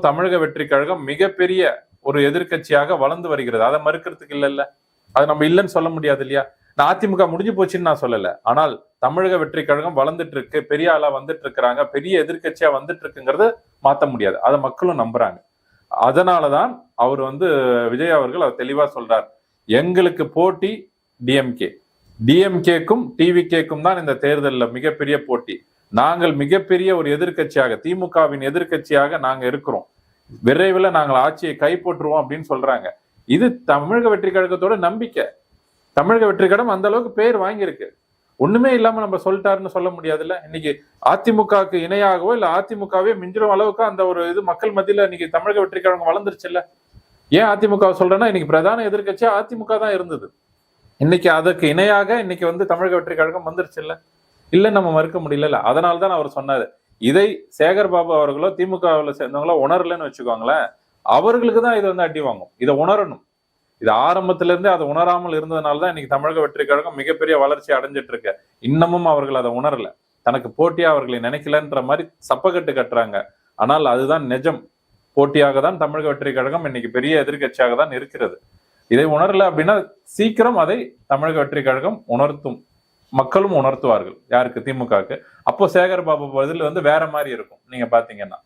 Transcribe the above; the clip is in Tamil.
தமிழக வெற்றி கழகம் மிகப்பெரிய ஒரு எதிர்கட்சியாக வளர்ந்து வருகிறது. அதை மறுக்கிறதுக்கு இல்லைல்ல, அது நம்ம இல்லைன்னு சொல்ல முடியாது இல்லையா? நான் அதிமுக முடிஞ்சு போச்சுன்னு நான் சொல்லல. ஆனால் தமிழக வெற்றி கழகம் வளர்ந்துட்டு இருக்கு, பெரிய ஆளா வந்துட்டு இருக்கிறாங்க, பெரிய எதிர்கட்சியா வந்துட்டு இருக்குங்கிறத மாத்த முடியாது. அதை மக்களும் நம்புறாங்க. அதனாலதான் அவர் விஜய் அவர்கள் அவர் தெளிவா சொல்றார், எங்களுக்கு போட்டி டிஎம்கே, டிஎம்கேக்கும் டிவிகேக்கும் தான் இந்த தேர்தலில் மிகப்பெரிய போட்டி. நாங்கள் மிகப்பெரிய ஒரு எதிர்கட்சியாக, திமுகவின் எதிர்கட்சியாக நாங்க இருக்கிறோம், விரைவில் நாங்கள் ஆட்சியை கைப்பற்றுவோம் அப்படின்னு சொல்றாங்க. இது தமிழக வெற்றி கழகத்தோட நம்பிக்கை. தமிழக வெற்றி கழகம் அந்த அளவுக்கு பேர் வாங்கியிருக்கு. ஒண்ணுமே இல்லாம நம்ம சொல்லிட்டாருன்னு சொல்ல முடியாதுல்ல. இன்னைக்கு அதிமுகவுக்கு இணையாகவோ இல்ல அதிமுகவே மிஞ்சிரும் அளவுக்கு அந்த ஒரு இது மக்கள் மத்தியில இன்னைக்கு தமிழக வெற்றி கழகம் வளர்ந்துருச்சு இல்ல. ஏன் அதிமுக சொல்றேன்னா, இன்னைக்கு பிரதான எதிர்கட்சியா அதிமுக தான் இருந்தது. இன்னைக்கு அதுக்கு இணையாக இன்னைக்கு தமிழக வெற்றி கழகம் வந்துருச்சு இல்ல. இல்ல நம்ம மறுக்க முடியல. அதனால்தான் அவர் சொன்னாரு, இதை சேகர் பாபு அவர்களோ திமுகவில் சேர்ந்தவங்களோ உணரலன்னு வச்சுக்கோங்களேன், அவர்களுக்கு தான் இது அடி வாங்கும். இதை உணரணும். இது ஆரம்பத்துல இருந்தே அதை உணராமல் இருந்ததுனாலதான் இன்னைக்கு தமிழக வெற்றி கழகம் மிகப்பெரிய வளர்ச்சி அடைஞ்சிட்டு இருக்கு. இன்னமும் அவர்கள் அதை உணரல, தனக்கு போட்டியா அவர்களை நினைக்கலன்ற மாதிரி சப்பக்கட்டு கட்டுறாங்க. ஆனால் அதுதான் நிஜம். போட்டியாக தான் தமிழக வெற்றி கழகம் இன்னைக்கு பெரிய எதிர்கட்சியாக தான் இருக்கிறது. இதை உணரல அப்படின்னா சீக்கிரம் அதை தமிழக வெற்றி கழகம் உணர்த்தும், மக்களும் உணர்த்துவார்கள். யாருக்கு? திமுகவுக்கு. அப்போ சேகர் பாபு பதில் வேற மாதிரி இருக்கும் நீங்க பாத்தீங்கன்னா.